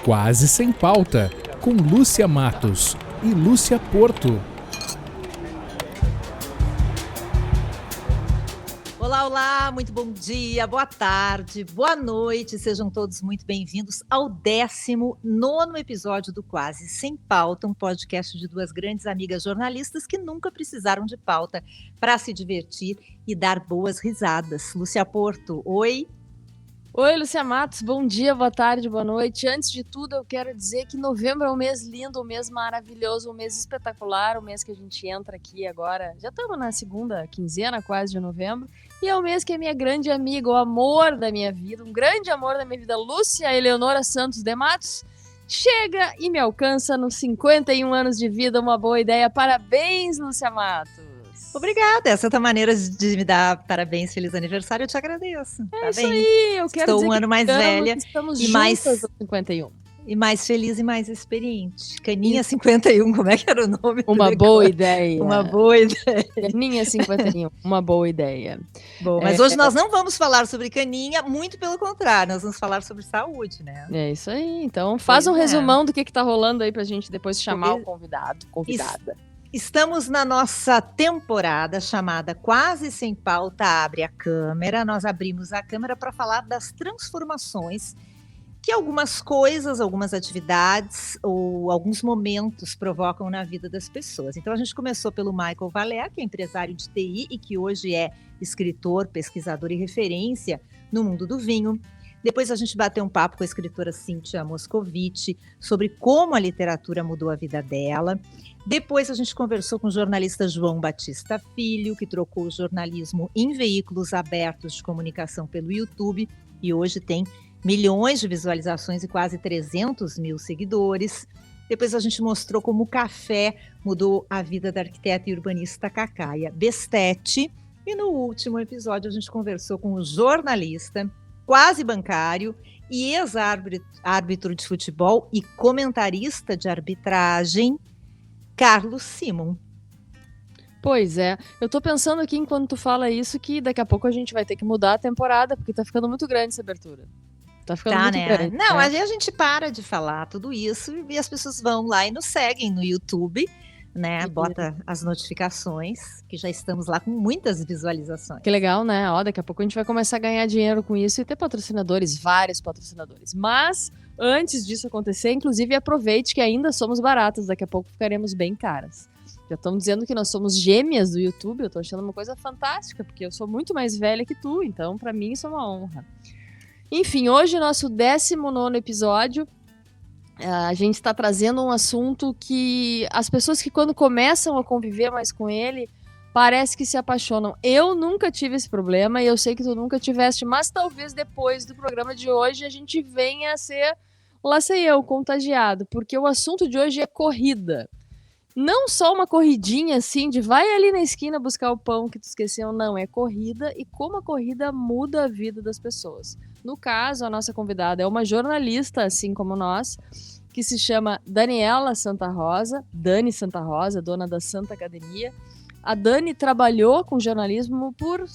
Quase Sem Pauta, com Lúcia Matos e Lúcia Porto. Olá, olá, muito bom dia, boa tarde, boa noite, sejam todos muito bem-vindos ao 19º episódio do Quase Sem Pauta, um podcast de duas grandes amigas jornalistas que nunca precisaram de pauta para se divertir e dar boas risadas. Lúcia Porto, oi. Oi, Lúcia Matos, bom dia, boa tarde, boa noite. Antes de tudo, eu quero dizer que novembro é um mês lindo, um mês maravilhoso, um mês espetacular, um mês que a gente entra aqui agora, já estamos na segunda quinzena quase de novembro, e é o mês que a minha grande amiga, o amor da minha vida, um grande amor da minha vida, Lúcia Eleonora Santos de Matos, chega e me alcança nos 51 anos de vida, uma boa ideia. Parabéns, Lúcia Matos! Obrigada, essa é a tua maneira de me dar parabéns, feliz aniversário, eu te agradeço. É isso aí, eu quero Estou dizer um ano mais velha estamos e juntas mais aos 51. E mais feliz e mais experiente. Caninha 51, como é que era o nome? Uma boa ideia. Uma boa ideia. Caninha 51, uma boa ideia. Bom, mas hoje nós não vamos falar sobre caninha, muito pelo contrário, nós vamos falar sobre saúde, né? É isso aí, então faz um resumão do que tá rolando aí pra gente depois chamar o convidado, convidada. Estamos na nossa temporada chamada Quase Sem Pauta Abre a Câmera. Nós abrimos a câmera para falar das transformações que algumas coisas, algumas atividades ou alguns momentos provocam na vida das pessoas. Então a gente começou pelo Michael Valea, que é empresário de TI e que hoje é escritor, pesquisador e referência no mundo do vinho. Depois a gente bateu um papo com a escritora Cíntia Moscovici sobre como a literatura mudou a vida dela. Depois a gente conversou com o jornalista João Batista Filho, que trocou o jornalismo em veículos abertos de comunicação pelo YouTube e hoje tem milhões de visualizações e quase 300 mil seguidores. Depois a gente mostrou como o café mudou a vida da arquiteta e urbanista Cacaia Bestete. E no último episódio a gente conversou com o jornalista, quase bancário e ex-árbitro de futebol e comentarista de arbitragem, Carlos Simon. Pois é, eu tô pensando aqui enquanto tu fala isso que daqui a pouco a gente vai ter que mudar a temporada, porque tá ficando muito grande essa abertura. Tá ficando muito grande. Não, aí a gente para de falar tudo isso e as pessoas vão lá e nos seguem no YouTube, né? Bota as notificações, que já estamos lá com muitas visualizações. Que legal, né? Ó, daqui a pouco a gente vai começar a ganhar dinheiro com isso e ter patrocinadores, vários patrocinadores. Mas antes disso acontecer, inclusive aproveite que ainda somos baratas, daqui a pouco ficaremos bem caras. Já estão dizendo que nós somos gêmeas do YouTube, eu tô achando uma coisa fantástica, porque eu sou muito mais velha que tu, então pra mim isso é uma honra. Enfim, hoje nosso 19º episódio, a gente está trazendo um assunto que as pessoas que quando começam a conviver mais com ele, parece que se apaixonam. Eu nunca tive esse problema e eu sei que tu nunca tiveste, mas talvez depois do programa de hoje a gente venha a ser, lá sei eu, contagiado, porque o assunto de hoje é corrida. Não só uma corridinha assim de vai ali na esquina buscar o pão que tu esqueceu, não, é corrida e como a corrida muda a vida das pessoas. No caso, a nossa convidada é uma jornalista, assim como nós, que se chama Daniela Santa Rosa, Dani Santa Rosa, dona da Santa Academia. A Dani trabalhou com jornalismo por,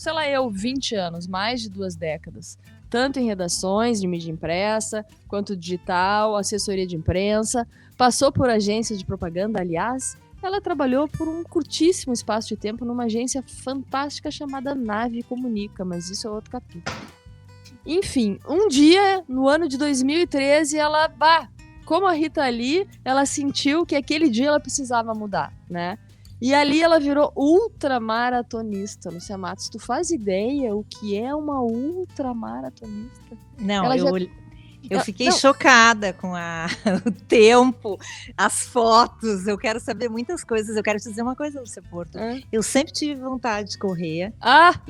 20 anos, mais de 2 décadas. Tanto em redações de mídia impressa, quanto digital, assessoria de imprensa. Passou por agências de propaganda, aliás, ela trabalhou por um curtíssimo espaço de tempo numa agência fantástica chamada Nave Comunica, mas isso é outro capítulo. Enfim, um dia, no ano de 2013, ela, como a Rita Lee, ela sentiu que aquele dia ela precisava mudar, né? E ali ela virou ultramaratonista. Lúcia Matos, tu faz ideia o que é uma ultramaratonista? Não, eu fiquei chocada com o tempo, as fotos, eu quero saber muitas coisas. Eu quero te dizer uma coisa, Lúcia Porto. Eu sempre tive vontade de correr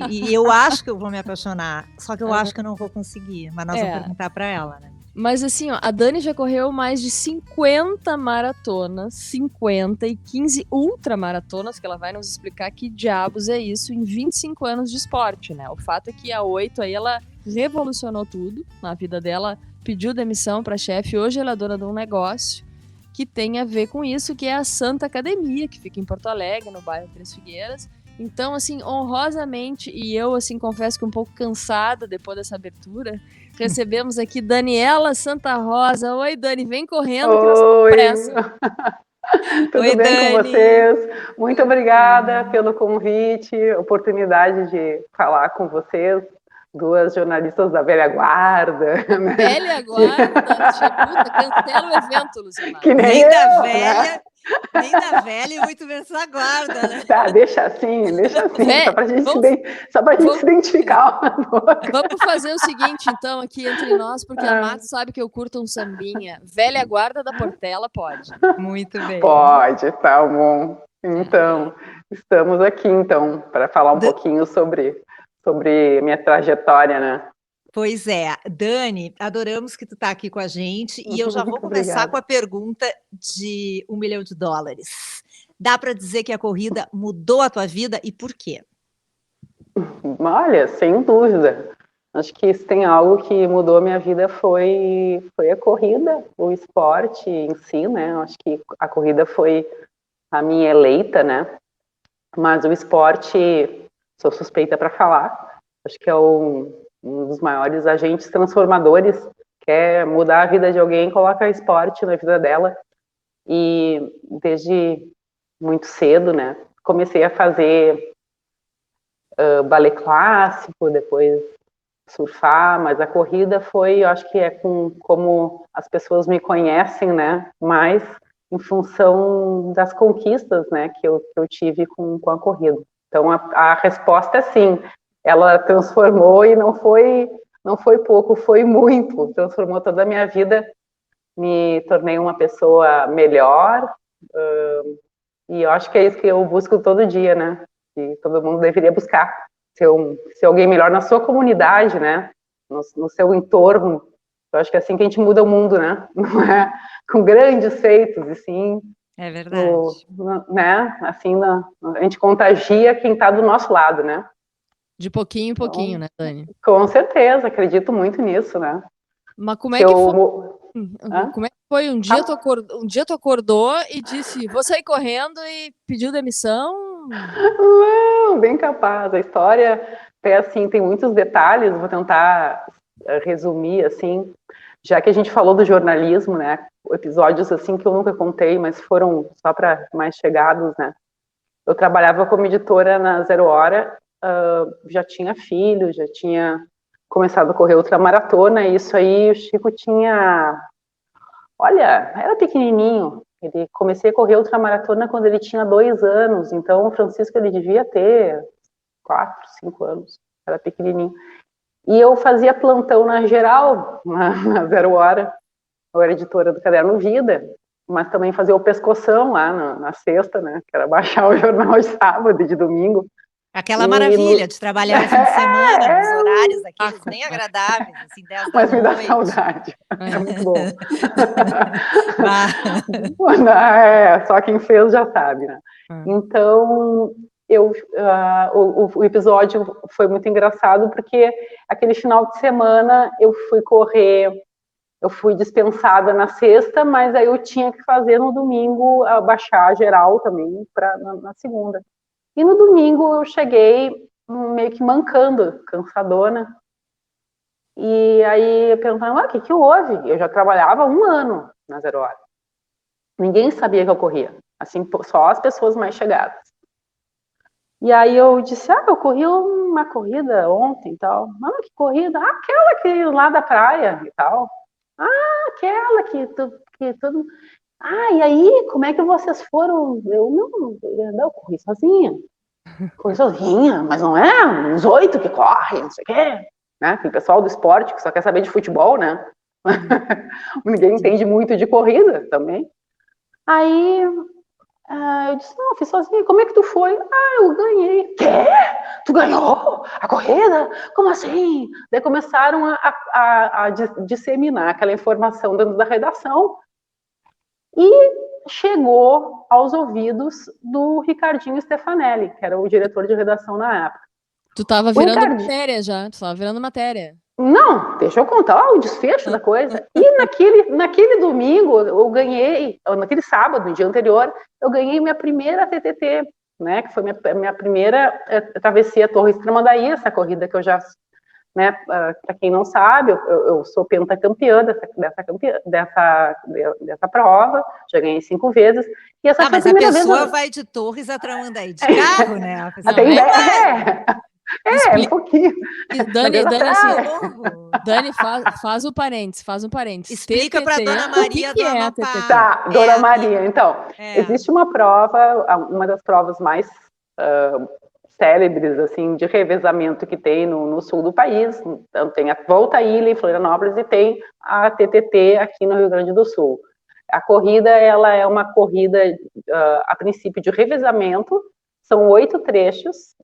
e eu acho que eu vou me apaixonar, só que eu acho que eu não vou conseguir, mas nós vamos perguntar para ela, né? Mas assim, ó, a Dani já correu mais de 50 maratonas, 50 e 15 ultramaratonas, que ela vai nos explicar que diabos é isso em 25 anos de esporte, né? O fato é que a 8 aí ela revolucionou tudo na vida dela, pediu demissão para chefe, hoje ela é dona de um negócio que tem a ver com isso, que é a Santa Academia, que fica em Porto Alegre, no bairro Três Figueiras, Então, assim, honrosamente, e eu, assim, confesso que um pouco cansada depois dessa abertura, recebemos aqui Daniela Santa Rosa. Oi, Dani, vem correndo que nós temos Oi, pressa. tudo Oi, bem com Dani. vocês? Muito obrigada pelo convite, oportunidade de falar com vocês, duas jornalistas da velha guarda, né? Velha guarda, puta, cancela o evento, Luciana. Que nem Nem eu, da né? velha, nem da velha e muito menos da guarda, né? Tá, deixa assim, só pra gente, se identificar uma do outro. Vamos fazer o seguinte, então, aqui entre nós, porque a Mato sabe que eu curto um sambinha. Velha guarda da Portela, pode. Muito bem. Pode, tá bom. Então, estamos aqui, então, para falar um pouquinho sobre minha trajetória, né? Pois é, Dani, adoramos que tu tá aqui com a gente e eu já vou Muito começar obrigada. com a pergunta de $1 milhão. Dá para dizer que a corrida mudou a tua vida e por quê? Olha, sem dúvida. Acho que se tem algo que mudou a minha vida foi a corrida, o esporte em si, né? Acho que a corrida foi a minha eleita, né? Mas o esporte, sou suspeita para falar, acho que é um dos maiores agentes transformadores, quer mudar a vida de alguém, coloca esporte na vida dela. E desde muito cedo, né? Comecei a fazer balé clássico, depois surfar, mas a corrida foi, eu acho que é como as pessoas me conhecem, né, mais em função das conquistas, né, que eu tive com a corrida. Então a resposta é sim, ela transformou e não foi pouco, foi muito, transformou toda a minha vida, me tornei uma pessoa melhor, e eu acho que é isso que eu busco todo dia, né, que todo mundo deveria buscar. Ser alguém melhor na sua comunidade, né? No seu entorno. Eu acho que é assim que a gente muda o mundo, né? Não é com grandes feitos, e sim... É verdade. Né? Assim, a gente contagia quem está do nosso lado, né? De pouquinho em pouquinho, né, Dani? Com certeza, acredito muito nisso, né? Mas como é que foi? Como é que foi? Um dia tu acordou e disse, vou sair correndo e pediu demissão? Não, bem capaz. A história até assim tem muitos detalhes. Vou tentar resumir assim, já que a gente falou do jornalismo, né? Episódios assim que eu nunca contei, mas foram só para mais chegados, né? Eu trabalhava como editora na Zero Hora, já tinha filho, já tinha começado a correr ultramaratona, e isso aí o Chico tinha... Olha, era pequenininho. Comecei a correr ultramaratona quando ele tinha 2 anos, então o Francisco ele devia ter 4, 5 anos, era pequenininho. E eu fazia plantão na geral, na Zero Hora, eu era editora do Caderno Vida, mas também fazia o pescoção lá na sexta, né, que era baixar o jornal de sábado e de domingo. Aquela maravilha de trabalhar no fim de semana, nos horários aqueles bem agradáveis, assim, 10 da noite. Mas me dá saudade, é muito bom. Só quem fez já sabe, né? Então, o episódio foi muito engraçado, porque aquele final de semana eu fui correr, eu fui dispensada na sexta, mas aí eu tinha que fazer no domingo, baixar geral também, na segunda. E no domingo eu cheguei meio que mancando, cansadona. E aí perguntaram, o que houve? Eu já trabalhava 1 ano na Zero Hora. Ninguém sabia que eu corria, assim, só as pessoas mais chegadas. E aí eu disse, eu corri uma corrida ontem e tal. Que corrida? Aquela que lá da praia e tal. Aquela que todo... e aí, como é que vocês foram? Eu corri sozinha. Corri sozinha, mas não é uns 8 que correm, não sei o quê. Né? Tem pessoal do esporte que só quer saber de futebol, né? Ninguém entende muito de corrida também. Aí eu disse, não, fiz sozinha. Como é que tu foi? Eu ganhei. Quê? Tu ganhou a corrida? Como assim? Daí começaram a disseminar aquela informação dentro da redação. E chegou aos ouvidos do Ricardinho Stefanelli, que era o diretor de redação na época. Tu tava virando matéria já, tu tava virando matéria. Não, deixa eu contar o desfecho da coisa. E naquele domingo, eu ganhei, naquele sábado, no dia anterior, eu ganhei minha primeira TTT né, que foi minha primeira travessia Torres Tramandaí, essa corrida que eu já, né, para quem não sabe, eu sou pentacampeã dessa prova, já ganhei 5 vezes, e essa foi mas a pessoa vai de Torres a Tramandaí de carro, né? A pessoa um pouquinho. E Dani, faz o parênteses, Explica para Dona Maria do Amapá. Tá, Dona Maria, então, existe uma prova, uma das provas mais célebres, assim, de revezamento que tem no sul do país. Então, tem a Volta à Ilha, em Florianópolis, e tem a TTT aqui no Rio Grande do Sul. A corrida, ela é uma corrida, a princípio, de revezamento, são 8 trechos,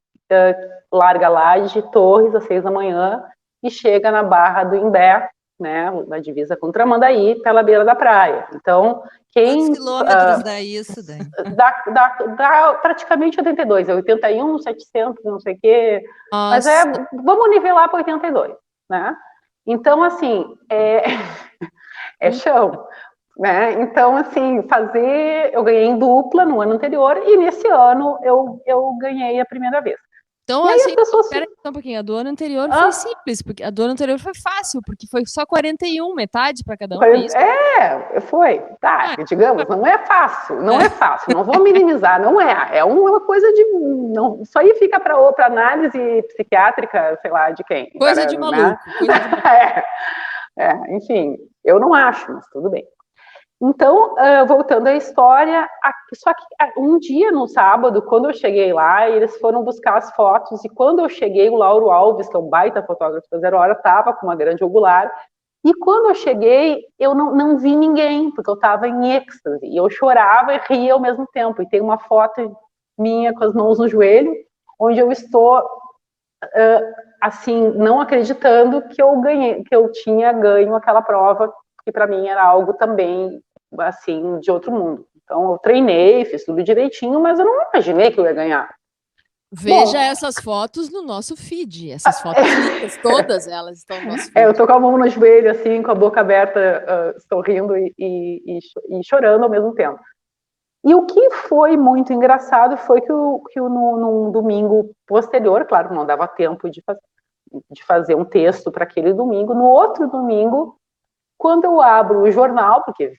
larga lá de Torres às 6 da manhã e chega na Barra do Imbé, né, na divisa com Tramandaí, pela beira da praia. Então, quantos quilômetros dá isso, Dani? Dá praticamente 82, 81, 700, não sei o quê. Nossa. Mas vamos nivelar para 82, né? Então, assim, é chão. Né? Então, assim, eu ganhei em dupla no ano anterior e nesse ano eu ganhei a primeira vez. Então, e assim, espera um pouquinho, a do ano anterior foi simples, porque a do ano anterior foi fácil, porque foi só 41, metade para cada um. Foi. Tá, digamos, não é fácil, não vou minimizar, não é uma coisa de... Não, isso aí fica para análise psiquiátrica, sei lá, de quem. Coisa de maluco. Né? Enfim, eu não acho, mas tudo bem. Então, voltando à história, só que um dia, no sábado, quando eu cheguei lá, eles foram buscar as fotos, e quando eu cheguei, o Lauro Alves, que é um baita fotógrafo da Zero Hora, estava com uma grande ocular, e quando eu cheguei, eu não vi ninguém, porque eu estava em êxtase, e eu chorava e ria ao mesmo tempo, e tem uma foto minha com as mãos no joelho, onde eu estou, assim, não acreditando que eu tinha ganho aquela prova, que para mim era algo também, assim, de outro mundo. Então, eu treinei, fiz tudo direitinho, mas eu não imaginei que eu ia ganhar. Veja essas fotos no nosso feed. Essas fotos lindas, todas elas estão no nosso feed. Eu tô com a mão no joelho, assim, com a boca aberta, sorrindo e chorando ao mesmo tempo. E o que foi muito engraçado foi que num domingo posterior, claro, não dava tempo de fazer um texto para aquele domingo, no outro domingo, quando eu abro o jornal, porque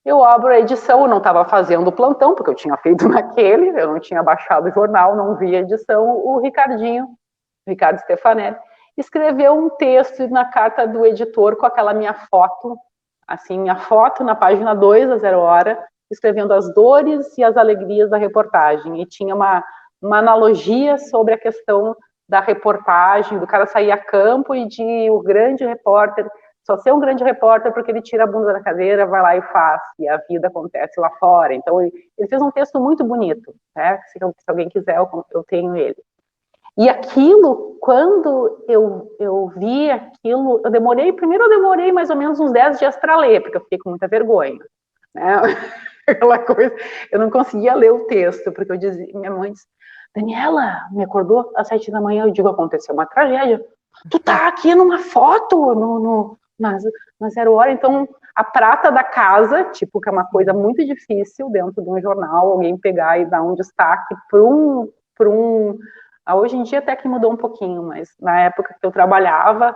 eu abro a edição, eu não estava fazendo o plantão, porque eu tinha feito naquele, eu não tinha baixado o jornal, não vi a edição, o Ricardo Stefanelli, escreveu um texto na carta do editor com aquela minha foto, assim, minha foto na página 2 da Zero Hora, escrevendo as dores e as alegrias da reportagem, e tinha uma analogia sobre a questão da reportagem, do cara sair a campo e de o grande repórter só ser um grande repórter porque ele tira a bunda da cadeira, vai lá e faz, e a vida acontece lá fora. Então, ele fez um texto muito bonito, né? Se alguém quiser, eu tenho ele. E aquilo, quando eu vi aquilo, eu demorei mais ou menos uns 10 dias para ler, porque eu fiquei com muita vergonha, né? Aquela coisa, eu não conseguia ler o texto, porque eu dizia, minha mãe disse, Daniela, me acordou às 7 da manhã, eu digo, aconteceu uma tragédia. Tu tá aqui numa foto, na Zero Hora, então a prata da casa, tipo, que é uma coisa muito difícil dentro de um jornal, alguém pegar e dar um destaque para um hoje em dia até que mudou um pouquinho, mas na época que eu trabalhava,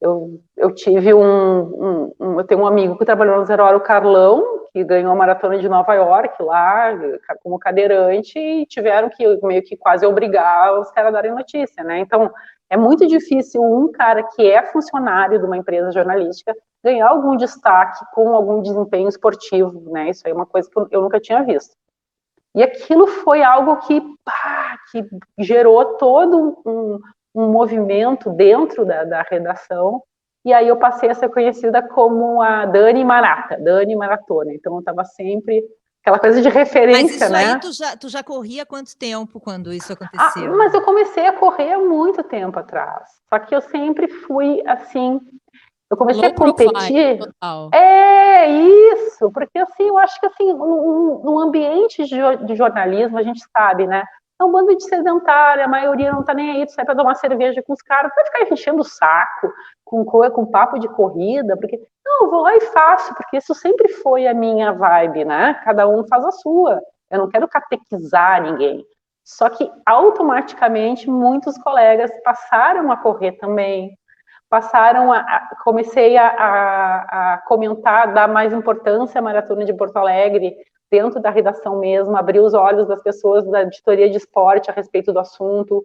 eu tive eu tenho um amigo que trabalhou na Zero Hora, o Carlão, que ganhou a maratona de Nova York lá, como cadeirante, e tiveram que meio que quase obrigar os caras a darem notícia, né? Então, é muito difícil um cara que é funcionário de uma empresa jornalística ganhar algum destaque com algum desempenho esportivo, né? Isso aí é uma coisa que eu nunca tinha visto. E aquilo foi algo que gerou todo um movimento dentro da redação, e aí eu passei a ser conhecida como a Dani Maratona. Então eu estava sempre... Aquela coisa de referência, né? Mas isso aí tu já corria há quanto tempo quando isso aconteceu? Mas eu comecei a correr há muito tempo atrás. Só que eu sempre fui, assim... Eu comecei a competir... Total. Isso! Porque, assim, eu acho que, assim, no ambiente de jornalismo, a gente sabe, né? É um bando de sedentária, a maioria não tá nem aí, tu sai pra tomar cerveja com os caras, tu vai ficar enchendo o saco com papo de corrida, porque, não, eu vou lá e faço, porque isso sempre foi a minha vibe, né? Cada um faz a sua. eu não quero catequizar ninguém. Só que, automaticamente, muitos colegas passaram a correr também, comecei a comentar, dar mais importância à Maratona de Porto Alegre, dentro da redação mesmo, abrir os olhos das pessoas da editoria de esporte a respeito do assunto.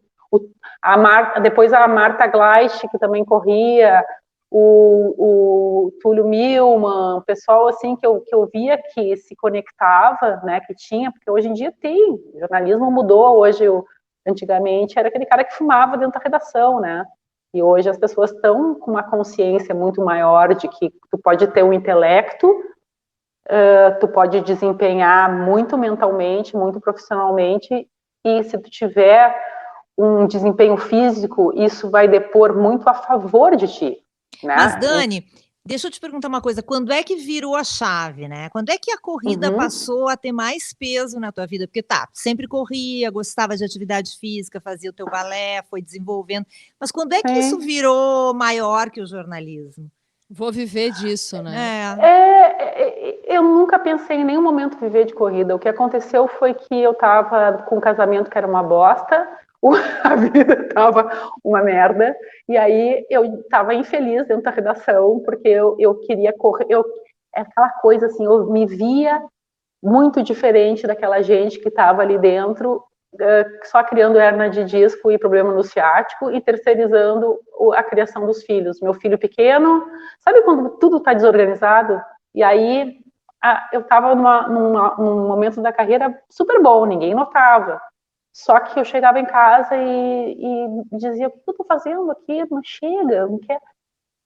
Depois a Marta Gleich, que também corria, o Túlio Milman, o pessoal assim que eu via que se conectava, né, que tinha, porque hoje em dia tem, o jornalismo mudou, hoje, antigamente era aquele cara que fumava dentro da redação, né, e hoje as pessoas estão com uma consciência muito maior de que tu pode ter um intelecto, tu pode desempenhar muito mentalmente, muito profissionalmente, e se tu tiver um desempenho físico, isso vai depor muito a favor de ti, né? Mas, Dani, deixa eu te perguntar uma coisa, quando é que virou a chave, né? Quando é que a corrida passou a ter mais peso na tua vida? Porque sempre corria, gostava de atividade física, fazia o teu balé, foi desenvolvendo, mas quando é que isso virou maior que o jornalismo? Vou viver disso, né? Eu nunca pensei em nenhum momento viver de corrida. O que aconteceu foi que eu estava com um casamento que era uma bosta, a vida estava uma merda, e aí eu estava infeliz dentro da redação, porque eu queria correr, aquela coisa assim, eu me via muito diferente daquela gente que estava ali dentro, só criando hernia de disco e problema no ciático, e terceirizando a criação dos filhos. Meu filho pequeno, sabe quando tudo está desorganizado? E aí eu estava num momento da carreira super bom, ninguém notava. Só que eu chegava em casa e dizia, o que eu estou fazendo aqui? Não chega, não quer.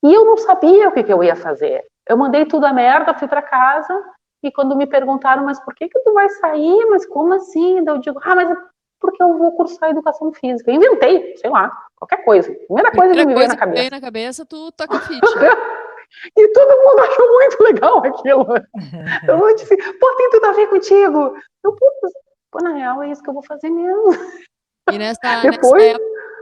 E eu não sabia o que eu ia fazer. Eu mandei tudo a merda, fui para casa, e quando me perguntaram, mas por que tu vai sair? Mas como assim? Eu digo, mas é porque eu vou cursar educação física. Eu inventei, sei lá, qualquer coisa. Primeira coisa que me veio na cabeça. Veio na cabeça, tu toca ficha. E todo mundo achou muito legal aquilo. Todo mundo disse, tem tudo a ver contigo. Na real, é isso que eu vou fazer mesmo. E nessa época,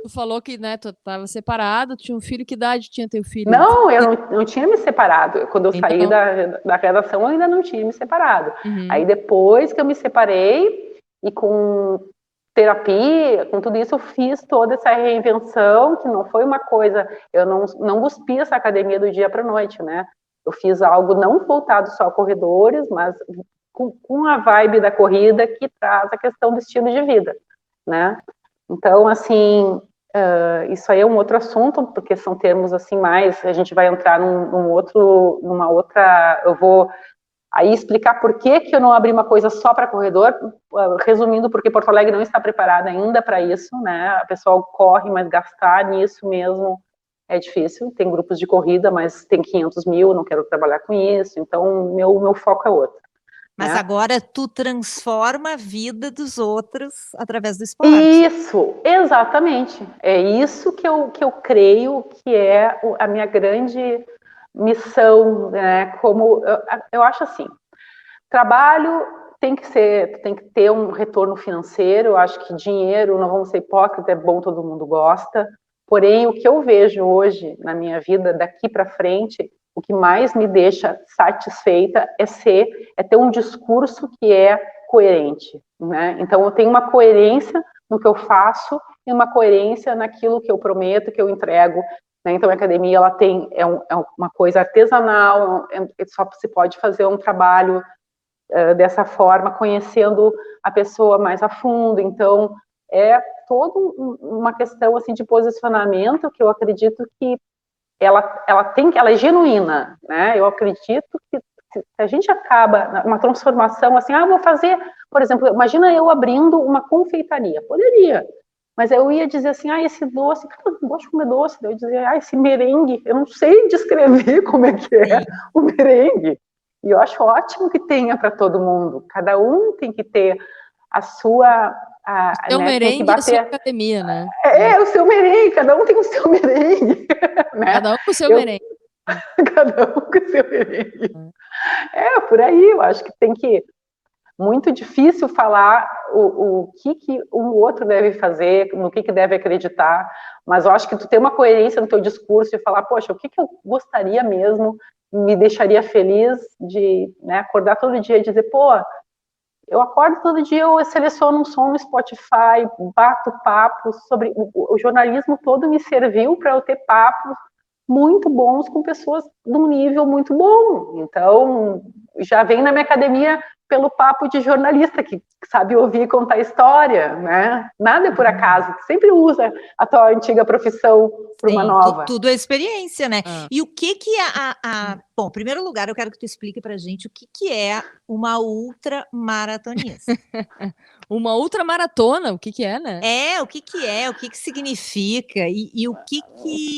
tu falou que, né, tu estava separado, tinha um filho, que idade tinha teu filho? Não, eu não tinha me separado. Quando eu saí da redação, eu ainda não tinha me separado. Aí depois que eu me separei, e com terapia, com tudo isso, eu fiz toda essa reinvenção, que não foi uma coisa, eu não cuspi essa academia do dia para a noite, né? Eu fiz algo não voltado só a corredores, mas com a vibe da corrida, que traz a questão do estilo de vida, né? Então, assim, isso aí é um outro assunto, porque são termos, assim, mais, a gente vai entrar numa outra, eu vou aí explicar por que eu não abri uma coisa só para corredor, resumindo, porque Porto Alegre não está preparada ainda para isso, né? A pessoa corre, mas gastar nisso mesmo é difícil. Tem grupos de corrida, mas tem 500 mil, não quero trabalhar com isso, então meu foco é outro. Mas agora tu transforma a vida dos outros através do esporte. Isso, exatamente. É isso que eu creio que é a minha grande missão, né? Como eu acho assim, trabalho tem que ter um retorno financeiro. Eu acho que dinheiro, não vamos ser hipócritas, é bom, todo mundo gosta. Porém, o que eu vejo hoje na minha vida, daqui para frente, o que mais me deixa satisfeita é ter um discurso que é coerente, né? Então, eu tenho uma coerência no que eu faço e uma coerência naquilo que eu prometo, que eu entrego, né? Então, a academia, ela é uma coisa artesanal, só se pode fazer um trabalho dessa forma, conhecendo a pessoa mais a fundo. Então, é toda uma questão, assim, de posicionamento, que eu acredito que ela é genuína, né? Eu acredito que se a gente acaba uma transformação assim, vou fazer, por exemplo, imagina eu abrindo uma confeitaria, poderia, mas eu ia dizer assim, esse doce, eu não gosto de comer doce, eu ia dizer, esse merengue, eu não sei descrever como é que é o merengue, e eu acho ótimo que tenha para todo mundo, cada um tem que ter a sua... o seu merengue da sua academia, né? O seu merengue, cada um tem o seu merengue. Né? Cada um com o seu merengue. Cada um com o seu merengue. Por aí, eu acho que tem que... Muito difícil falar o que um outro deve fazer, no que deve acreditar, mas eu acho que tu tem uma coerência no teu discurso e falar, poxa, o que eu gostaria mesmo, me deixaria feliz de, né, acordar todo dia e dizer, Eu acordo todo dia, eu seleciono um som no Spotify, bato papo sobre... O jornalismo todo me serviu para eu ter papos muito bons com pessoas de um nível muito bom. Então, já vem na minha academia pelo papo de jornalista, que sabe ouvir e contar história, né? Nada é por acaso, sempre usa a tua antiga profissão para uma nova. Tudo é experiência, né? E o que Bom, em primeiro lugar, eu quero que tu explique pra gente o que é uma ultramaratonista. Uma ultramaratona, o que é, né? O que é, o que significa e o que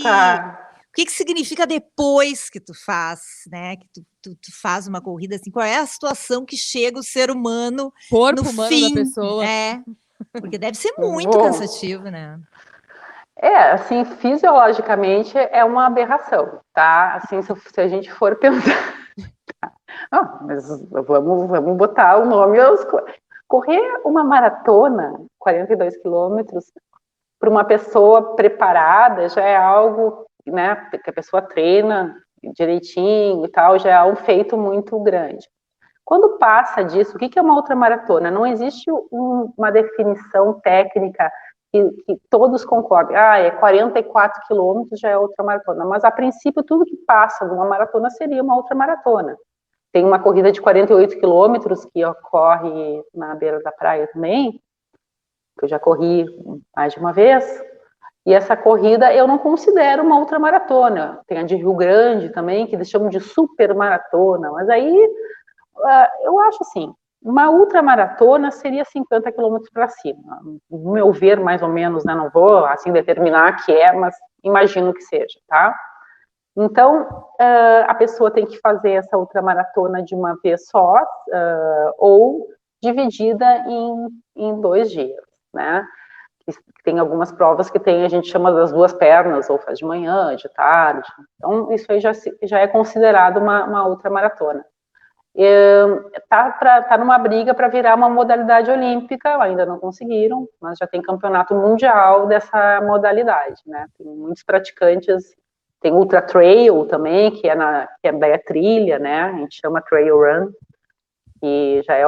Tá. O que significa depois que tu faz, né? Que tu faz uma corrida assim? Qual é a situação que chega o ser humano Corpo no humano fim? da pessoa. Porque deve ser muito cansativo, né? Assim, fisiologicamente é uma aberração, tá? Assim, se a gente for pensar... mas vamos botar o nome aos... Correr uma maratona, 42 quilômetros, para uma pessoa preparada já é algo, né, que a pessoa treina direitinho e tal, já é um feito muito grande. Quando passa disso, o que é uma ultramaratona? Não existe uma definição técnica que todos concordem. É 44 quilômetros já é ultramaratona. Mas, a princípio, tudo que passa de uma maratona seria uma ultramaratona. Tem uma corrida de 48 quilômetros que ocorre na beira da praia também, que eu já corri mais de uma vez, e essa corrida eu não considero uma ultramaratona. Tem a de Rio Grande também, que eles chamam de supermaratona, mas aí eu acho assim, uma ultramaratona seria 50 quilômetros para cima, no meu ver, mais ou menos, né? Não vou assim determinar que mas imagino que seja, tá? Então, a pessoa tem que fazer essa ultramaratona de uma vez só, ou dividida em 2 dias, né? Tem algumas provas que a gente chama das 2 pernas, ou faz de manhã, de tarde. Então, isso aí já é considerado uma ultramaratona. Tá numa briga para virar uma modalidade olímpica, ainda não conseguiram, mas já tem campeonato mundial dessa modalidade, né? Tem muitos praticantes, tem ultra trail também, que é trilha, né? A gente chama trail run, que já é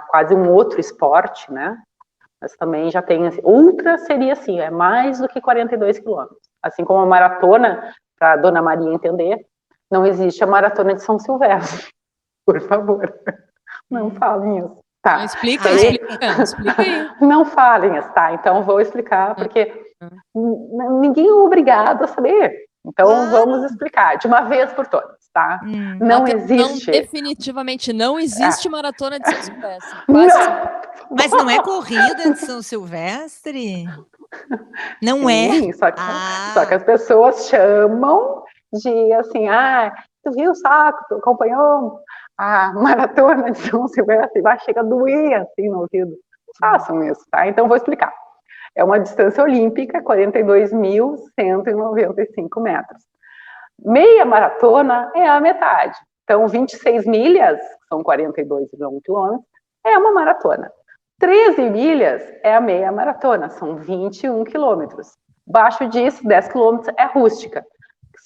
quase um outro esporte, né? Mas também já tem, assim, ultra seria assim, é mais do que 42 quilômetros. Assim como a maratona, para a Dona Maria entender, não existe a maratona de São Silvestre. Por favor, não falem isso. Tá. Explica aí. Não falem isso, tá? Então vou explicar, porque ninguém é obrigado a saber. Então vamos explicar, de uma vez por todas, tá? Não existe... Definitivamente não existe maratona de São Silvestre. Mas não é corrida de São Silvestre? Não Sim, é? Só que as pessoas chamam de assim, tu viu o saco, tu acompanhou a maratona de São Silvestre, chega a doer assim no ouvido. Façam isso, tá? Então vou explicar. É uma distância olímpica, 42.195 metros. Meia maratona é a metade. Então, 26 milhas, que são 42,1 quilômetros, é uma maratona. 13 milhas é a meia maratona, são 21 quilômetros. Abaixo disso, 10 quilômetros é rústica.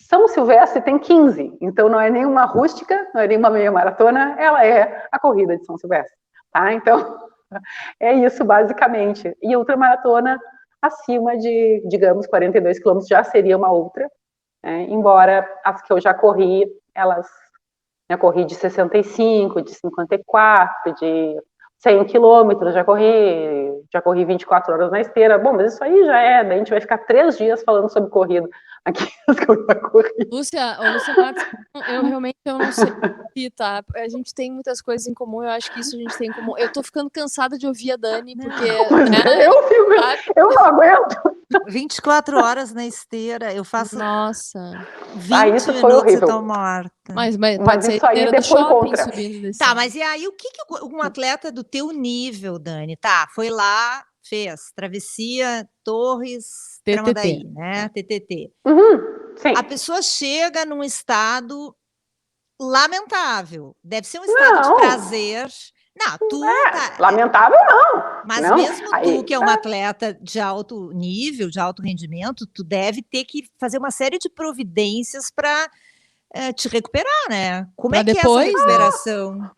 São Silvestre tem 15, então não é nenhuma rústica, não é nenhuma meia maratona, ela é a corrida de São Silvestre, tá? Então, é isso basicamente. E ultramaratona acima de, digamos, 42 quilômetros já seria uma outra, né? Embora as que eu já corri, eu corri de 65, de 54, de 100 quilômetros, já corri 24 horas na esteira. Bom, mas isso aí daí a gente vai ficar 3 dias falando sobre corrida aqui, as que eu já corri. Lúcia Matos, eu realmente não sei, tá? A gente tem muitas coisas em comum, eu acho que isso a gente tem em comum. Eu tô ficando cansada de ouvir a Dani, porque... eu não aguento. 24 horas na esteira, eu faço... Nossa. 20 isso foi minutos horrível. e tô morta. Mas pode ser isso aí depois contra. Tá, mas e aí, o que um atleta do teu nível, Dani, foi lá, fez travessia Torres Tramandaí, né? TTT. Sim. A pessoa chega num estado lamentável. Deve ser um estado de prazer. Não, lamentável não. Mas não, mesmo tu, que é uma atleta de alto nível, de alto rendimento, tu deve ter que fazer uma série de providências para te recuperar, né? Como é que é essa recuperação?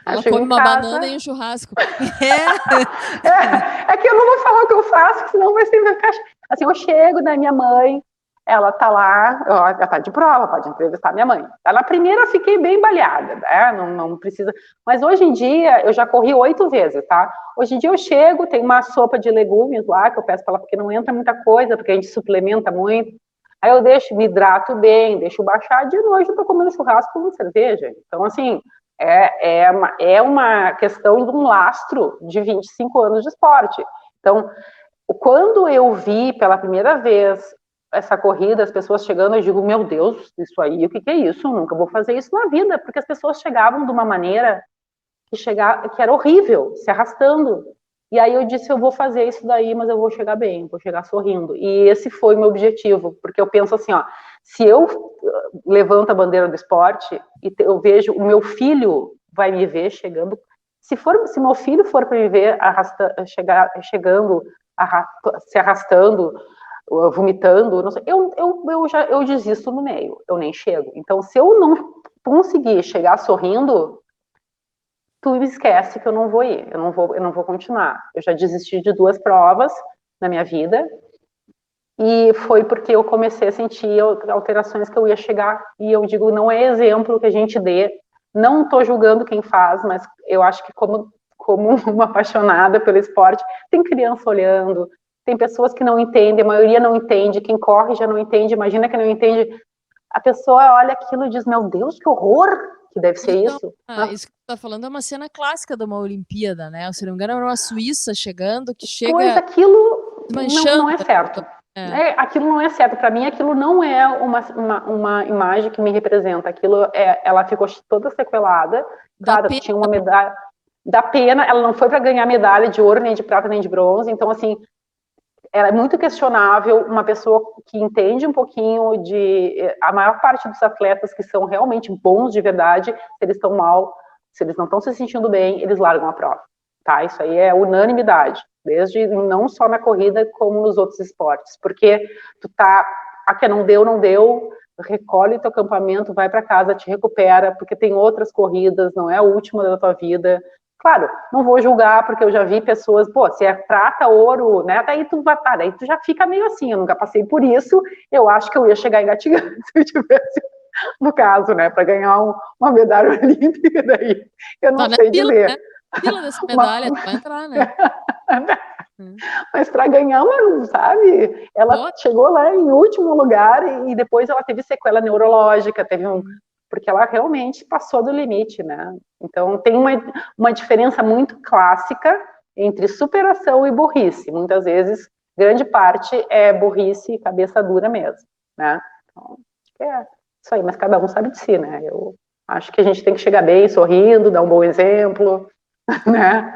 Ela chego come em uma casa, banana e um churrasco. é que eu não vou falar o que eu faço, senão vai ficar... Assim, eu chego da minha mãe, ela tá lá, ela tá de prova, pode entrevistar minha mãe. Na primeira eu fiquei bem baleada, né? Não precisa... Mas hoje em dia, eu já corri 8 vezes, tá? Hoje em dia eu chego, tem uma sopa de legumes lá, que eu peço pra ela, porque não entra muita coisa, porque a gente suplementa muito. Aí eu me hidrato bem, deixo baixar, de noite eu tô comendo churrasco com cerveja. Então, assim, é uma questão de um lastro de 25 anos de esporte. Então, quando eu vi pela primeira vez essa corrida, as pessoas chegando, eu digo, meu Deus, isso aí, o que é isso? Eu nunca vou fazer isso na vida, porque as pessoas chegavam de uma maneira que era horrível, se arrastando. E aí eu disse, eu vou fazer isso daí, mas eu vou chegar bem, vou chegar sorrindo. E esse foi o meu objetivo, porque eu penso assim, ó, se eu levanto a bandeira do esporte e eu vejo o meu filho vai me ver chegando, se meu filho for para me ver chegando, se arrastando, vomitando, não sei, eu desisto no meio, eu nem chego. Então, se eu não conseguir chegar sorrindo, tu esquece que eu não vou ir, eu não vou continuar. Eu já desisti de 2 provas na minha vida, e foi porque eu comecei a sentir alterações que eu ia chegar, e eu digo, não é exemplo que a gente dê, não estou julgando quem faz, mas eu acho que como uma apaixonada pelo esporte, tem criança olhando, tem pessoas que não entendem, a maioria não entende, quem corre já não entende, imagina que não entende, a pessoa olha aquilo e diz, meu Deus, que horror, que deve ser Então, isso. isso que tu tá falando é uma cena clássica de uma Olimpíada, né? Se não me engano, era uma Suíça chegando, que chega Pois aquilo manchando. não é certo. Aquilo não é certo. Para mim, aquilo não é uma imagem que me representa. Ela ficou toda sequelada. Claro, tinha uma medalha. Da pena, ela não foi para ganhar medalha de ouro, nem de prata, nem de bronze. Então, assim, é muito questionável uma pessoa que entende um pouquinho a maior parte dos atletas que são realmente bons de verdade, se eles estão mal, se eles não estão se sentindo bem, eles largam a prova, tá? Isso aí é unanimidade, desde não só na corrida, como nos outros esportes, porque tu tá, não deu, recolhe teu acampamento, vai para casa, te recupera, porque tem outras corridas, não é a última da tua vida. Claro, não vou julgar, porque eu já vi pessoas, se é prata, ouro, né, daí tu já fica meio assim, eu nunca passei por isso, eu acho que eu ia chegar engatinhando se eu tivesse, no caso, né, para ganhar uma medalha olímpica, daí eu não sei dizer. Né? Fila dessa medalha, tu vai entrar, né? Mas para ganhar sabe, ela chegou lá em último lugar e depois ela teve sequela neurológica, porque ela realmente passou do limite, né? Então tem uma diferença muito clássica entre superação e burrice. Muitas vezes, grande parte é burrice e cabeça dura mesmo, né? Então, é isso aí, mas cada um sabe de si, né? Eu acho que a gente tem que chegar bem, sorrindo, dar um bom exemplo, né?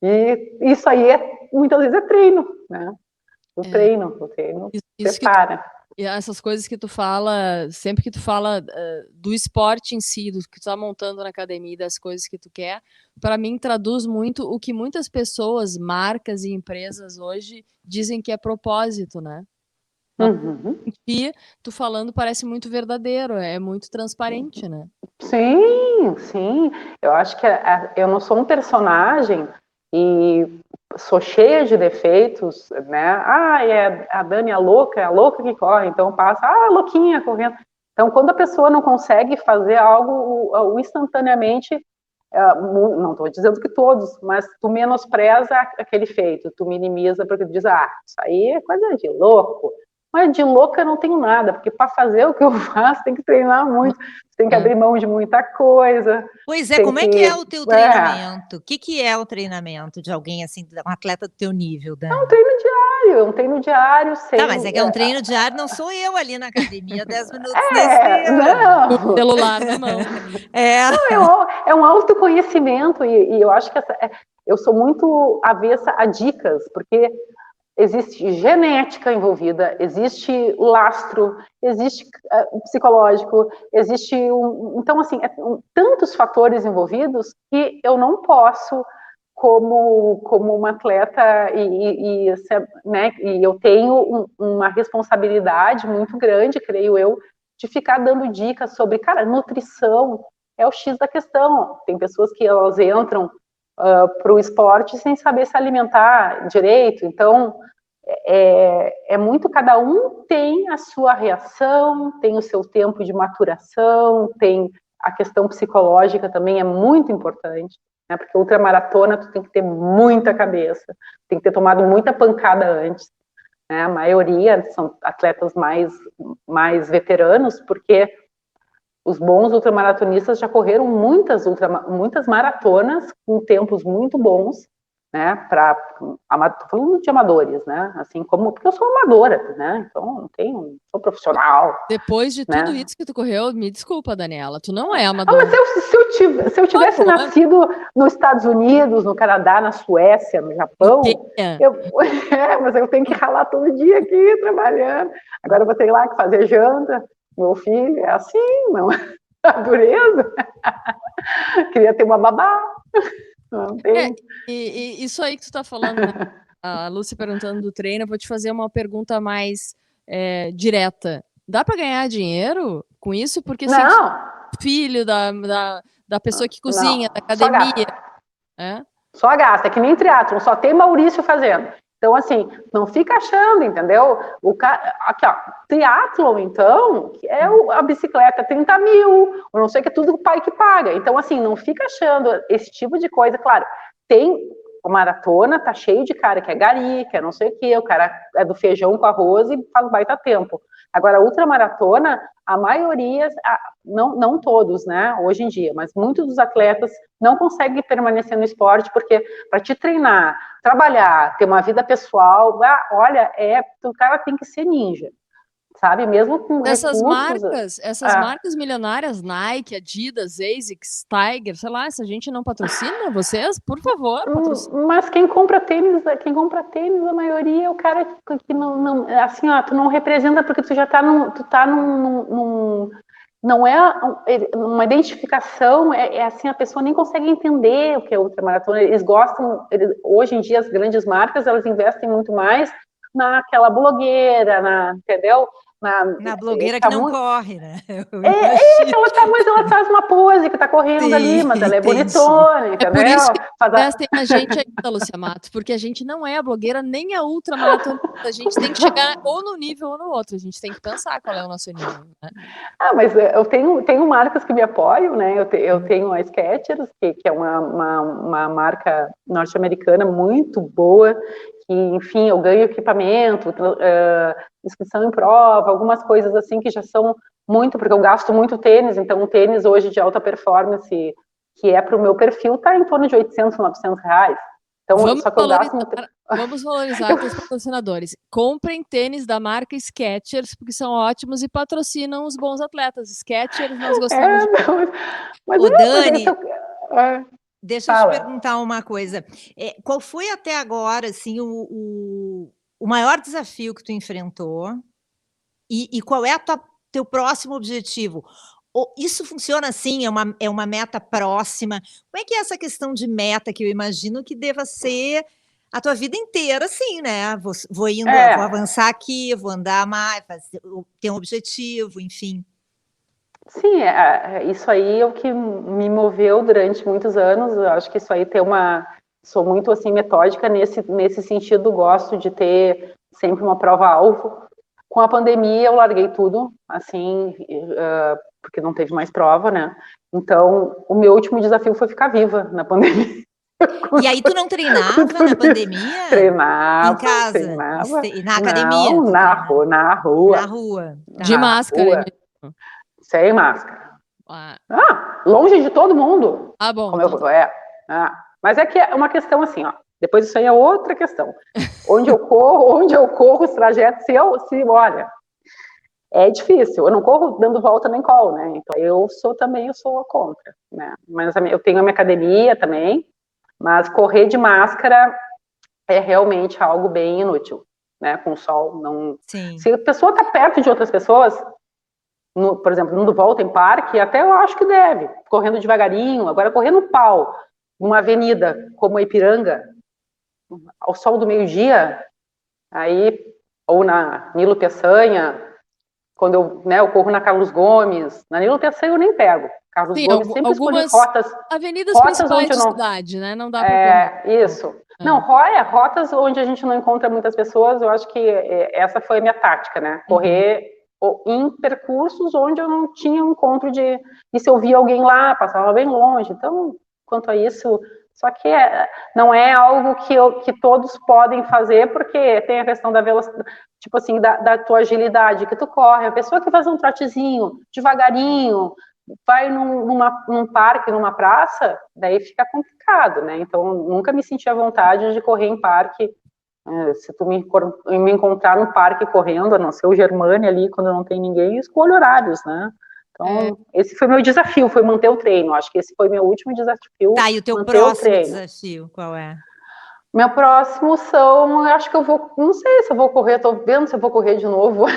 E isso aí muitas vezes é treino, né? O treino prepara. E essas coisas que tu fala, sempre que tu fala do esporte em si, do que tu tá montando na academia, das coisas que tu quer, para mim traduz muito o que muitas pessoas, marcas e empresas hoje dizem que é propósito, né? E tu falando parece muito verdadeiro, é muito transparente, né? Sim, sim. Eu acho que eu não sou um personagem e sou cheia de defeitos, né? A Dani é a louca que corre, então passa, a louquinha correndo. Então, quando a pessoa não consegue fazer algo instantaneamente, não estou dizendo que todos, mas tu menospreza aquele feito, tu minimiza porque tu diz, isso aí é coisa de louco. Mas de louca eu não tenho nada, porque para fazer o que eu faço tem que treinar muito, tem que abrir mão de muita coisa. Pois é, como é que é o teu treinamento? O que é o treinamento de alguém assim, um atleta do teu nível, Dani? É um treino diário, sem... Tá, mas é que é um treino diário, não sou eu ali na academia 10 minutos não. Com o celular na mão. Não, é um autoconhecimento e eu acho que eu sou muito avessa a dicas, porque existe genética envolvida, existe lastro, existe psicológico, existe então assim, tantos fatores envolvidos que eu não posso como uma atleta né, e eu tenho uma responsabilidade muito grande, creio eu, de ficar dando dicas sobre, nutrição, é o X da questão. Tem pessoas que elas entram para o esporte sem saber se alimentar direito, então é muito, cada um tem a sua reação, tem o seu tempo de maturação, tem a questão psicológica também é muito importante, né, porque ultramaratona tu tem que ter muita cabeça, tem que ter tomado muita pancada antes, né, a maioria são atletas mais veteranos, porque os bons ultramaratonistas já correram muitas maratonas com tempos muito bons, né, tô falando de amadores, né, assim como, porque eu sou amadora, né, então não sou profissional. Depois de tudo, né, isso que tu correu, me desculpa, Daniela, tu não é amadora. Mas se eu tivesse nascido nos Estados Unidos, no Canadá, na Suécia, no Japão, mas eu tenho que ralar todo dia aqui, trabalhando, agora eu vou ter lá que fazer janta, meu filho, é assim, não, a dureza, queria ter uma babá. E isso aí que tu tá falando, né? A Lúcia perguntando do treino, eu vou te fazer uma pergunta mais direta. Dá para ganhar dinheiro com isso? Porque se filho da pessoa que cozinha, da academia. Só gasta, é que nem triatlon, só tem Maurício fazendo. Então, assim, não fica achando, entendeu? Aqui, ó, triatlon, então, a bicicleta 30 mil, ou não sei o que, é tudo o pai que paga. Então, assim, não fica achando esse tipo de coisa. Claro, tem a maratona, tá cheio de cara que é gari, que é não sei o que, o cara é do feijão com arroz e faz baita tempo. Agora, a ultramaratona, a maioria, não todos, né, hoje em dia, mas muitos dos atletas não conseguem permanecer no esporte, porque para te treinar, trabalhar, ter uma vida pessoal, olha, o cara tem que ser ninja, sabe? Mesmo com essas recursos... Essas marcas milionárias, Nike, Adidas, ASICS, Tiger, sei lá, essa gente não patrocina vocês? Por favor, patrocina. Mas quem compra tênis, a maioria é o cara que não assim, ó, tu não representa porque tu já tá não é uma identificação, assim, a pessoa nem consegue entender o que é ultramaratona. Eles gostam, hoje em dia as grandes marcas, elas investem muito mais naquela blogueira, entendeu? Na blogueira que não corre, né? Mas ela faz uma pose que tá correndo ali, mas ela é bonitona, entendeu? É por isso que investem na gente ainda, Lúcia Matos, porque a gente não é a blogueira nem a ultramaratonista, a gente tem que chegar ou no nível ou no outro, a gente tem que pensar qual é o nosso nível, né? Mas eu tenho marcas que me apoiam, né? Eu tenho a Skechers, que é uma marca norte-americana muito boa, que, enfim, eu ganho equipamento, inscrição em prova, algumas coisas assim que já são muito, porque eu gasto muito tênis, então um tênis hoje de alta performance, que é para o meu perfil, está em torno de 800, 900 reais. Então, vamos valorizar com os patrocinadores. Comprem tênis da marca Skechers, porque são ótimos e patrocinam os bons atletas. Skechers, nós gostamos de... Dani... Deixa eu te perguntar uma coisa. Qual foi até agora, assim, o maior desafio que tu enfrentou? E qual é teu próximo objetivo? Isso funciona assim? É uma meta próxima? Como é que é essa questão de meta, que eu imagino que deva ser a tua vida inteira, assim, né? Vou avançar aqui, vou andar mais, ter um objetivo, enfim. Sim, isso aí é o que me moveu durante muitos anos. Eu acho que isso aí sou muito assim metódica nesse sentido, gosto de ter sempre uma prova-alvo. Com a pandemia eu larguei tudo, assim, porque não teve mais prova, né? Então, o meu último desafio foi ficar viva na pandemia. E aí tu não treinava na pandemia? Treinava. Em casa? Treinava. Na academia? Não, na rua. Na rua. Tá. De máscara. Sem máscara. Longe de todo mundo. Bom. Mas é que é uma questão assim, ó. Depois isso aí é outra questão. Onde eu corro os trajetos, olha, é difícil. Eu não corro dando volta nem colo, né? Então eu sou contra, né? Mas eu tenho a minha academia também, mas correr de máscara é realmente algo bem inútil, né? Com o sol, não. Sim. Se a pessoa está perto de outras pessoas, por exemplo, dando volta em parque, até eu acho que deve, correndo devagarinho. Agora correndo pau numa avenida como a Ipiranga, ao sol do meio-dia, aí, ou na Nilo Peçanha, quando eu corro na Carlos Gomes, na Nilo Peçanha eu nem pego, Carlos Sim, Gomes sempre escolhi algumas rotas avenidas rotas principais onde de não... cidade, né? Não dá para correr. Isso. Não, rotas onde a gente não encontra muitas pessoas, eu acho que essa foi a minha tática, né? Correr em percursos onde eu não tinha um encontro de... E se eu via alguém lá, passava bem longe. Então, quanto a isso... Só que não é algo que todos podem fazer, porque tem a questão da velocidade, tipo assim, da tua agilidade, que tu corre. A pessoa que faz um trotezinho, devagarinho, vai num parque, numa praça, daí fica complicado, né? Então, nunca me senti à vontade de correr em parque. Se tu me encontrar no parque correndo, a não ser o Germânia ali, quando não tem ninguém, eu escolho horários, né? Então, esse foi meu desafio, foi manter o treino. Acho que esse foi meu último desafio. Tá, e o teu próximo desafio, qual é? Meu próximo eu acho que eu vou, não sei se eu vou correr, tô vendo se eu vou correr de novo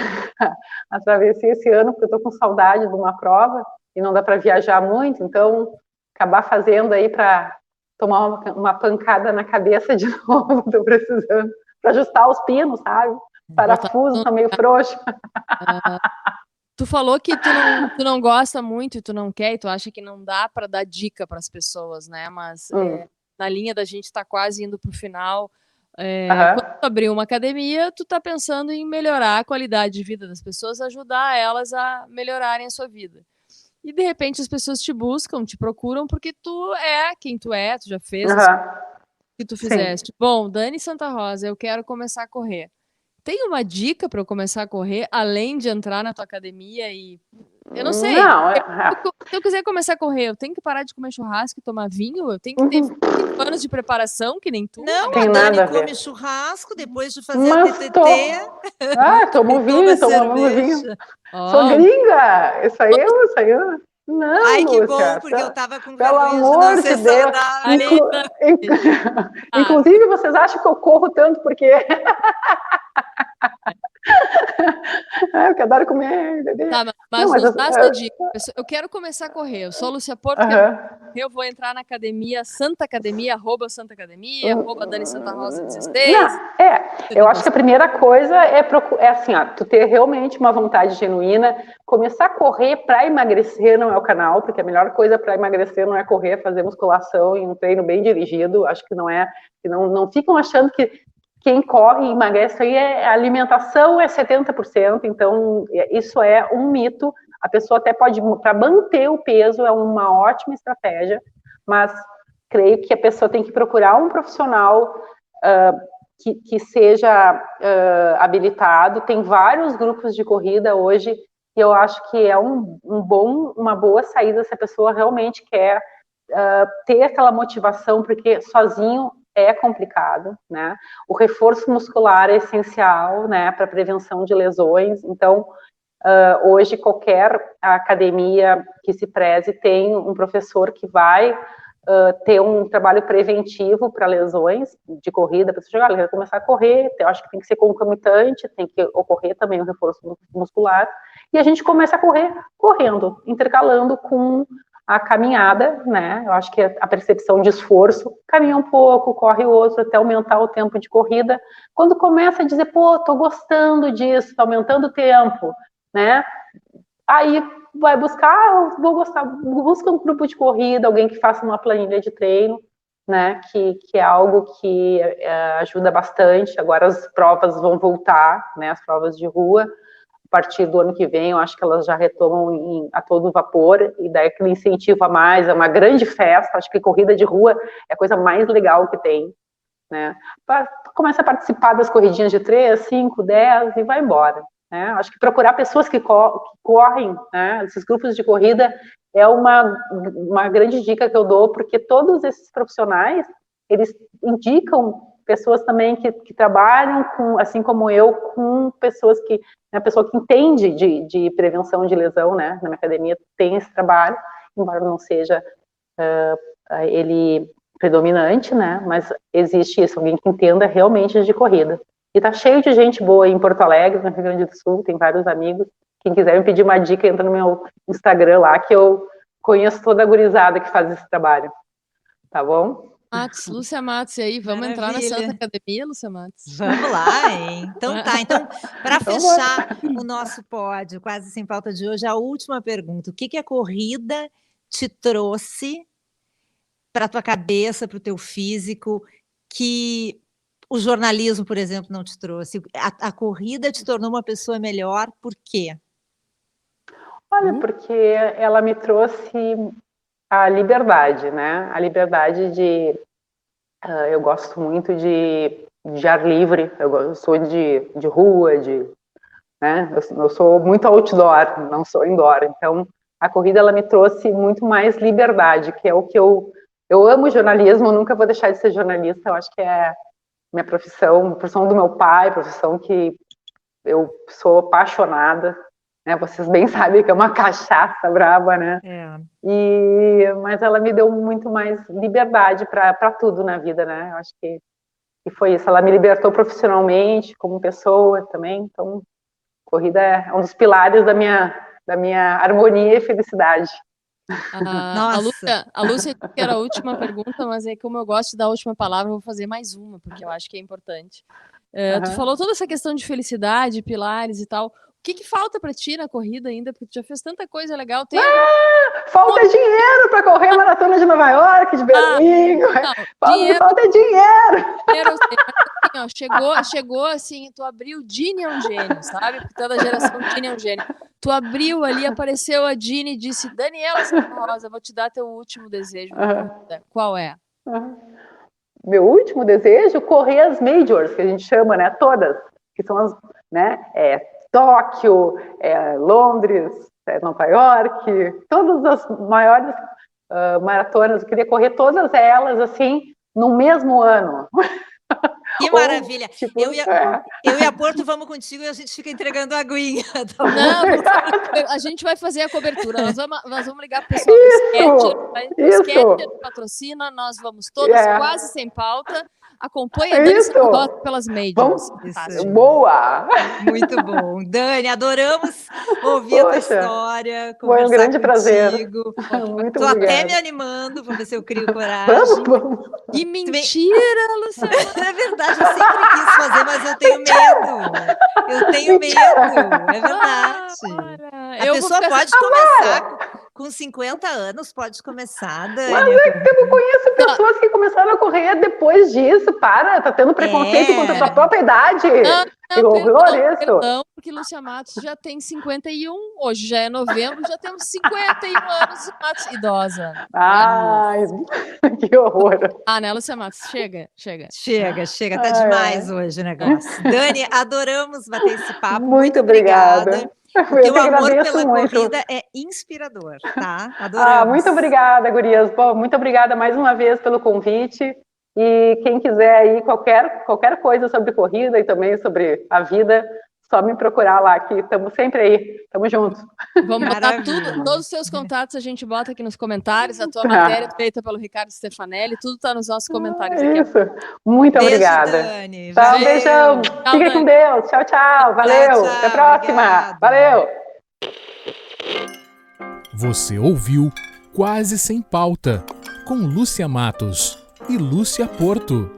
a travessia esse ano, porque eu tô com saudade de uma prova e não dá para viajar muito, então acabar fazendo aí para tomar uma pancada na cabeça de novo, tô precisando, para ajustar os pinos, sabe? Parafuso tá meio frouxo. Tu falou que tu não gosta muito, tu não quer, e tu acha que não dá para dar dica para as pessoas, né? Mas na linha da gente tá quase indo pro final. Quando tu abrir uma academia, tu tá pensando em melhorar a qualidade de vida das pessoas, ajudar elas a melhorarem a sua vida. E de repente as pessoas te buscam, te procuram porque tu é quem tu é, tu já fez o que tu fizeste. Sim. Bom, Dani Santa Rosa, eu quero começar a correr. Tem uma dica para eu começar a correr, além de entrar na tua academia e... Eu não sei. Não, se eu quiser começar a correr, eu tenho que parar de comer churrasco e tomar vinho? Eu tenho que ter 5 anos de preparação, que nem tu? Não, tem a Dani nada come churrasco depois de fazer a TTT. Tomo vinho, tomo vinho. Oh. Sou gringa! Isso aí eu... Não, ai, que Lúcia, bom, porque eu tava com pelo vergonha amor de não ser de Deus. Inclusive, vocês acham que eu corro tanto porque... eu adoro comer, bebê. Tá, mas nos dá essa dica. Eu quero começar a correr. Eu sou Lúcia Porto, eu vou entrar na academia, Santa Academia, @Santa Academia, @Dani Santa Rosa 16. Eu acho que a primeira coisa é assim, ó, tu ter realmente uma vontade genuína. Começar a correr para emagrecer não é o canal, porque a melhor coisa para emagrecer não é correr, é fazer musculação e um treino bem dirigido. Acho que não é. Não ficam achando que quem corre e emagrece aí a alimentação é 70%, então isso é um mito. A pessoa até pode, para manter o peso, é uma ótima estratégia, mas creio que a pessoa tem que procurar um profissional que seja habilitado. Tem vários grupos de corrida hoje e eu acho que é uma boa saída se a pessoa realmente quer ter aquela motivação, porque sozinho é complicado, né? O reforço muscular é essencial, né, para prevenção de lesões. Então, hoje qualquer academia que se preze tem um professor que vai ter um trabalho preventivo para lesões de corrida. A pessoa chega, vai começar a correr, eu acho que tem que ser concomitante, tem que ocorrer também o reforço muscular, e a gente começa a correr correndo, intercalando com a caminhada, né? Eu acho que a percepção de esforço, caminha um pouco, corre o outro, até aumentar o tempo de corrida. Quando começa a dizer, pô, tô gostando disso, tá aumentando o tempo, né? Aí vai buscar, busca um grupo de corrida, alguém que faça uma planilha de treino, né? Que é algo que ajuda bastante. Agora as provas vão voltar, né? As provas de rua. A partir do ano que vem, eu acho que elas já retomam a todo vapor, e daí aquele incentivo a mais, é uma grande festa. Acho que corrida de rua é a coisa mais legal que tem, né? Começa a participar das corridinhas de 3, 5, 10 e vai embora, né? Acho que procurar pessoas que correm, né? Esses grupos de corrida é uma grande dica que eu dou, porque todos esses profissionais, eles indicam pessoas também que trabalham com, assim como eu, com pessoas que, a pessoa que entende de prevenção de lesão, né? Na minha academia tem esse trabalho, embora não seja ele predominante, né? Mas existe isso, alguém que entenda realmente de corrida. E tá cheio de gente boa em Porto Alegre, no Rio Grande do Sul, tem vários amigos. Quem quiser me pedir uma dica, entra no meu Instagram lá, que eu conheço toda a gurizada que faz esse trabalho. Tá bom? Lúcia Matos, e aí, vamos entrar na Santa Academia, Lúcia Matos? Vamos lá, hein? Então tá, então, para fechar o nosso pódio, quase sem pauta de hoje, a última pergunta: o que a corrida te trouxe para tua cabeça, para o teu físico, que o jornalismo, por exemplo, não te trouxe? A corrida te tornou uma pessoa melhor, por quê? Olha, porque ela me trouxe a liberdade, né? A liberdade de... eu gosto muito de ar livre, eu sou de rua, né? Eu sou muito outdoor, não sou indoor. Então, a corrida ela me trouxe muito mais liberdade, que é o que eu amo jornalismo, nunca vou deixar de ser jornalista. Eu acho que é minha profissão, a profissão do meu pai, profissão que eu sou apaixonada, né? Vocês bem sabem que é uma cachaça brava, né? Mas ela me deu muito mais liberdade para tudo na vida, né? Eu acho que foi isso. Ela me libertou profissionalmente, como pessoa também. Então, corrida é um dos pilares da minha harmonia e felicidade. A Lúcia que era a última pergunta, mas aí como eu gosto de dar a última palavra, eu vou fazer mais uma, porque eu acho que é importante. Tu falou toda essa questão de felicidade, pilares e tal. O que falta pra ti na corrida ainda? Porque tu já fez tanta coisa legal. Falta dinheiro pra correr a maratona de Nova York, de Berlim. Falta dinheiro. Assim, ó, chegou assim, tu abriu, Dini é um gênio, sabe? Porque toda geração Dini é um gênio. Tu abriu ali, apareceu a Dini e disse: Daniela Santa Rosa, vou te dar teu último desejo. Qual é? Meu último desejo? Correr as majors, que a gente chama, né? Todas. Que são as, né? Tóquio, Londres, Nova York, todas as maiores maratonas. Eu queria correr todas elas, assim, no mesmo ano. Que maravilha! Tipo, eu e a Porto vamos contigo e a gente fica entregando a aguinha. Tá bom? Não, a gente vai fazer a cobertura. Nós vamos ligar pro pessoal do Sketcher, patrocina, nós vamos todas quase sem pauta. Acompanha a Dani Santa Rosa pelas majors. Boa! Muito bom. Dani, adoramos ouvir a tua história. Foi um grande prazer. Muito Tô até me animando para ver se eu crio coragem. Vamos. Que mentira, Luciana! É verdade, eu sempre quis fazer, mas eu tenho medo. Eu tenho medo, é verdade. A pessoa pode começar com 50 anos, pode começar, Dani. Mas eu conheço pessoas que começaram a correr depois disso. Tá tendo preconceito contra a tua própria idade. Perdão, porque Lúcia Matos já tem 51, hoje já é novembro, já temos 51 anos, Matos, idosa. Ai, que horror. Né, Lúcia Matos? Chega. Tá demais hoje o negócio. Dani, adoramos bater esse papo. Muito obrigada. Porque o amor pela corrida é inspirador, tá? Adoramos. Muito obrigada, gurias. Bom, muito obrigada mais uma vez pelo convite. E quem quiser aí qualquer coisa sobre corrida e também sobre a vida, só me procurar lá, que estamos sempre aí, estamos juntos. Vamos botar todos os seus contatos, a gente bota aqui nos comentários, a tua matéria feita pelo Ricardo Stefanelli, tudo está nos nossos comentários aqui. Isso, muito obrigada. Dani. Um beijão, fica com Deus, tchau, valeu, até a próxima, obrigada. Valeu. Você ouviu Quase Sem Pauta, com Lúcia Matos e Lúcia Porto.